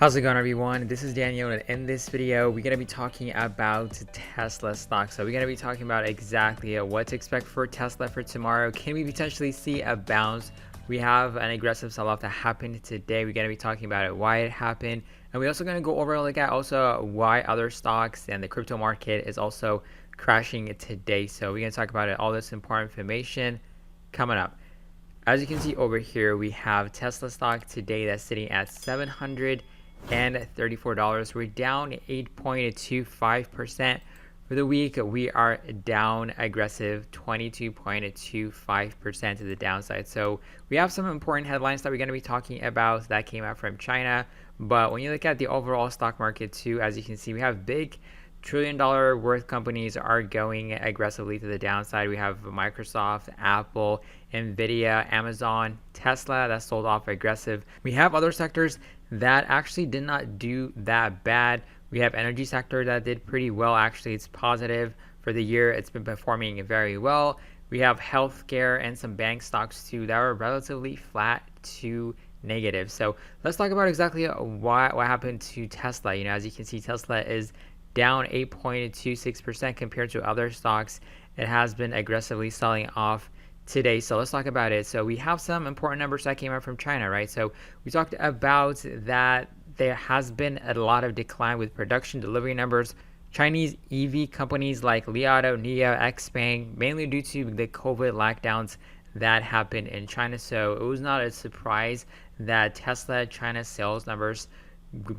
How's it going, everyone? This is Daniel, and in this video we're going to be talking about Tesla stock. So we're going to be talking about exactly what to expect for Tesla for tomorrow. Can we potentially see a bounce? We have an aggressive sell-off that happened today. We're going to be talking about it, why it happened, and we're also going to go over and look at also why other stocks and the crypto market is also crashing today. So we're going to talk about it, all this important information coming up. As you can see over here, we have Tesla stock today that's sitting at $734. We're down 8.25%. For the week, we are down aggressive 22.25% to the downside. So we have some important headlines that we're going to be talking about that came out from China. But when you look at the overall stock market too, as you can see, we have big trillion-dollar worth companies are going aggressively to the downside. We have Microsoft, Apple, Nvidia, Amazon, Tesla that sold off aggressive. We have other sectors that actually did not do that bad. We have energy sector that did pretty well. Actually, it's positive for the year. It's been performing very well. We have healthcare and some bank stocks too that are relatively flat to negative. So let's talk about exactly what happened to Tesla. As you can see, Tesla is down 8.26% compared to other stocks. It has been aggressively selling off today. So let's talk about it. So we have some important numbers that came out from China, right? So we talked about that there has been a lot of decline with production delivery numbers. Chinese EV companies like Li Auto, NIO, XPeng, mainly due to the COVID lockdowns that happened in China. So it was not a surprise that Tesla China sales numbers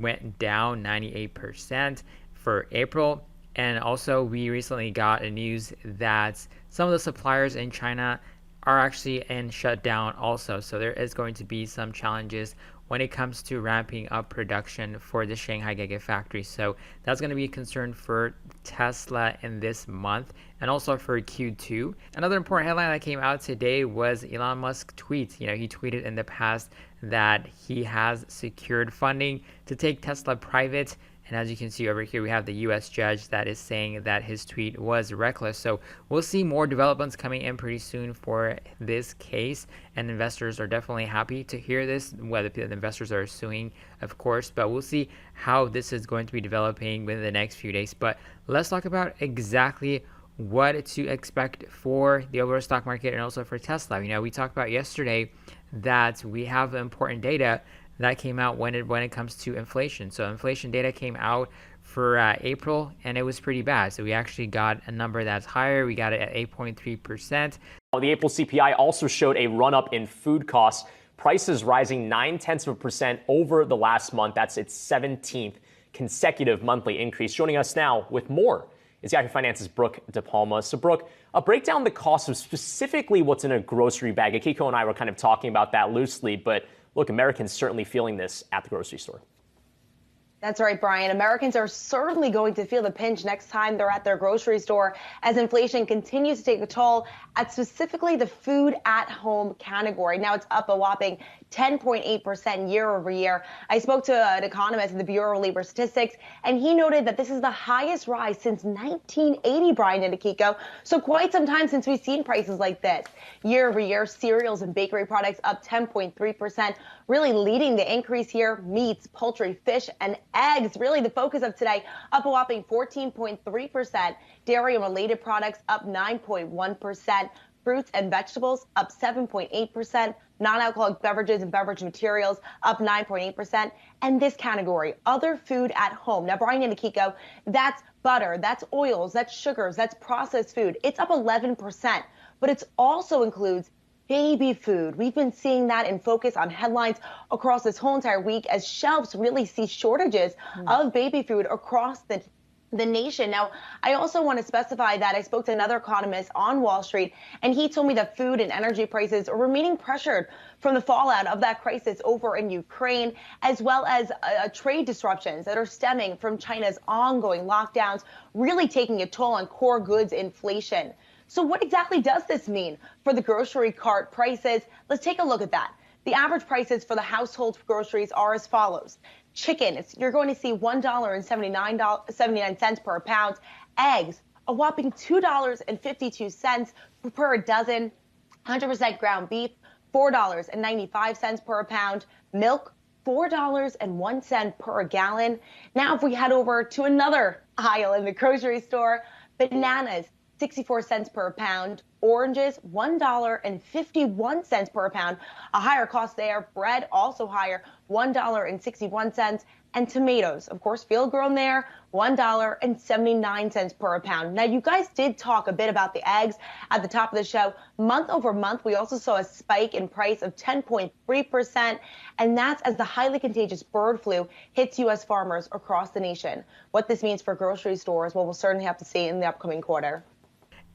went down 98% for April. And also we recently got a news that some of the suppliers in China are actually in shutdown also. So there is going to be some challenges when it comes to ramping up production for the Shanghai Gigafactory. So that's going to be a concern for Tesla in this month and also for Q2. Another important headline that came out today was Elon Musk tweet. He tweeted in the past that he has secured funding to take Tesla private. And as you can see over here, we have the U.S. judge that is saying that his tweet was reckless. So we'll see more developments coming in pretty soon for this case. And investors are definitely happy to hear this, whether the investors are suing, of course. But we'll see how this is going to be developing within the next few days. But let's talk about exactly what to expect for the overall stock market and also for Tesla. We talked about yesterday that we have important data that came out when it comes to inflation. So inflation data came out for April, and it was pretty bad. So we actually got a number that's higher. We got it at 8.3%. The April CPI also showed a run-up in food costs, prices rising 0.9% over the last month. That's its 17th consecutive monthly increase. Joining us now with more is Yahoo Finance's Brooke DePalma. So Brooke, break down the cost of specifically what's in a grocery bag. Akiko and I were kind of talking about that loosely, but look, Americans certainly feeling this at the grocery store. That's right, Brian. Americans are certainly going to feel the pinch next time they're at their grocery store as inflation continues to take a toll at specifically the food at home category. Now it's up a whopping 10.8% year over year. I spoke to an economist at the Bureau of Labor Statistics, and he noted that this is the highest rise since 1980, Brian and Akiko. So quite some time since we've seen prices like this. Year over year, cereals and bakery products up 10.3%. Really leading the increase here, meats, poultry, fish, and eggs, really the focus of today, up a whopping 14.3%. Dairy and related products up 9.1%. Fruits and vegetables up 7.8%. Non-alcoholic beverages and beverage materials up 9.8%. And this category, other food at home. Now, Brian and Akiko, that's butter, that's oils, that's sugars, that's processed food. It's up 11%, but it also includes baby food. We've been seeing that in focus on headlines across this whole entire week as shelves really see shortages of baby food across the nation. Now, I also want to specify that I spoke to another economist on Wall Street, and he told me that food and energy prices are remaining pressured from the fallout of that crisis over in Ukraine, as well as trade disruptions that are stemming from China's ongoing lockdowns, really taking a toll on core goods inflation. So what exactly does this mean for the grocery cart prices? Let's take a look at that. The average prices for the household groceries are as follows. Chicken, you're going to see $1.79 per pound. Eggs, a whopping $2.52 per dozen. 100% ground beef, $4.95 per pound. Milk, $4.01 per gallon. Now, if we head over to another aisle in the grocery store, bananas, 64 cents per pound. Oranges, $1.51 per pound. A higher cost there. Bread, also higher, $1.61. And tomatoes, of course, field grown there, $1.79 per pound. Now, you guys did talk a bit about the eggs at the top of the show. Month over month, we also saw a spike in price of 10.3%, and that's as the highly contagious bird flu hits U.S. farmers across the nation. What this means for grocery stores, well, we'll certainly have to see in the upcoming quarter.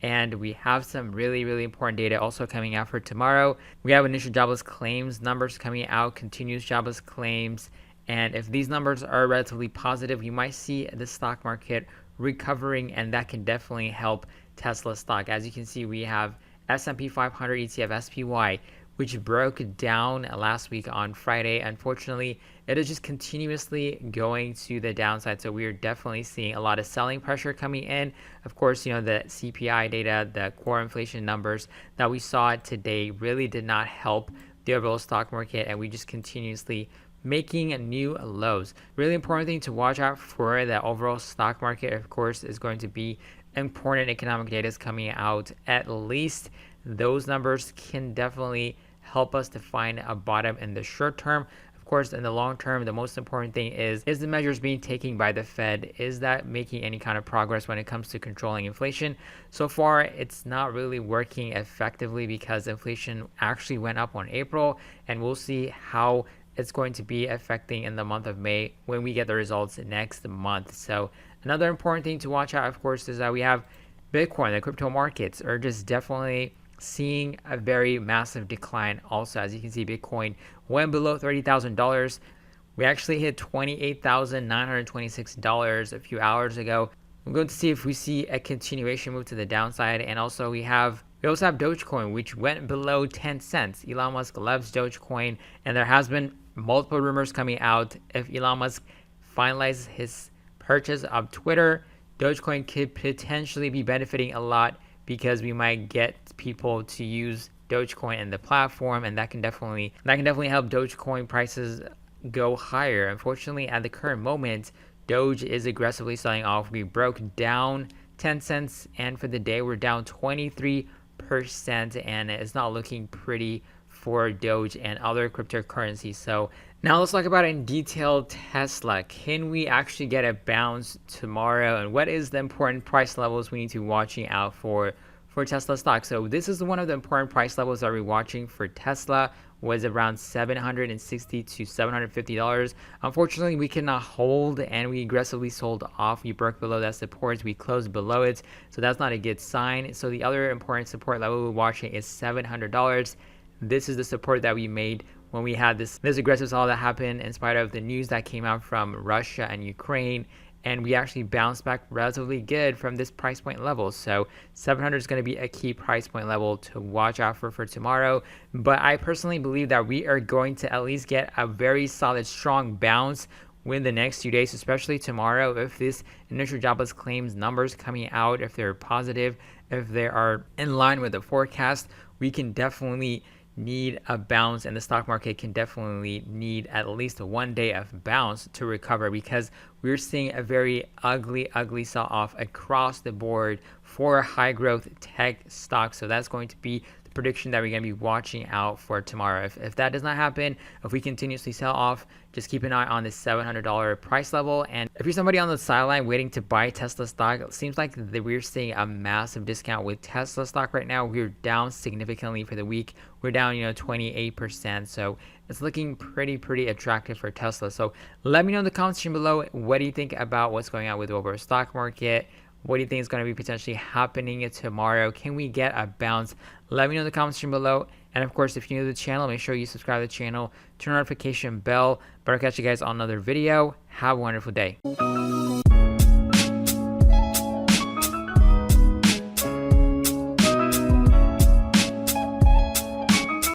And we have some really, really important data also coming out for tomorrow. We have initial jobless claims numbers coming out, continuous jobless claims. And if these numbers are relatively positive, you might see the stock market recovering, and that can definitely help Tesla stock. As you can see, we have S&P 500 ETF SPY, which broke down last week on Friday. Unfortunately, it is just continuously going to the downside. So we are definitely seeing a lot of selling pressure coming in. Of course, the CPI data, the core inflation numbers that we saw today really did not help the overall stock market, and we just continuously making new lows. Really important thing to watch out for the overall stock market, of course, is going to be important economic data is coming out. At least those numbers can definitely help us to find a bottom in the short term. Of course, in the long term, the most important thing is the measures being taken by the Fed, is that making any kind of progress when it comes to controlling inflation? So far, it's not really working effectively because inflation actually went up on April, and we'll see how it's going to be affecting in the month of May when we get the results next month. So another important thing to watch out, of course, is that we have Bitcoin. The crypto markets are just definitely seeing a very massive decline. Also, as you can see, Bitcoin went below $30,000. We actually hit $28,926 a few hours ago. We're going to see if we see a continuation move to the downside. And also we also have Dogecoin, which went below 10 cents. Elon Musk loves Dogecoin, and there has been multiple rumors coming out. If Elon Musk finalizes his purchase of Twitter, Dogecoin could potentially be benefiting a lot because we might get people to use Dogecoin in the platform, and that can definitely help Dogecoin prices go higher. Unfortunately, at the current moment, Doge is aggressively selling off. We broke down 10 cents, and for the day, we're down 23%, and it's not looking pretty for Doge and other cryptocurrencies. So now let's talk about in detail Tesla. Can we actually get a bounce tomorrow, and what is the important price levels we need to be watching out for Tesla stock? So this is one of the important price levels that we're watching for Tesla, was around $760 to $750. Unfortunately, we cannot hold, and we aggressively sold off. We broke below that support. We closed below it, so that's not a good sign. So the other important support level we're watching is $700. This is the support that we made when we had this aggressive sell that happened in spite of the news that came out from Russia and Ukraine. And we actually bounced back relatively good from this price point level. So 700 is going to be a key price point level to watch out for tomorrow. But I personally believe that we are going to at least get a very solid, strong bounce within the next 2 days, especially tomorrow. If this initial jobless claims numbers coming out, if they're positive, if they are in line with the forecast, we can definitely need a bounce, and the stock market can definitely need at least 1 day of bounce to recover, because we're seeing a very ugly sell off across the board for high growth tech stocks. So that's going to be the prediction that we're going to be watching out for tomorrow. If that does not happen, if we continuously sell off, just keep an eye on this $700 price level. And if you're somebody on the sideline waiting to buy Tesla stock, it seems like we're seeing a massive discount with Tesla stock right now. We're down significantly for the week. We're down 28%. So it's looking pretty attractive for Tesla. So let me know in the comments section below, what do you think about what's going on with the overall stock market? What do you think is going to be potentially happening tomorrow? Can we get a bounce? Let me know in the comments section below. And of course, if you're new to the channel, make sure you subscribe to the channel, turn on the notification bell. But I'll catch you guys on another video. Have a wonderful day.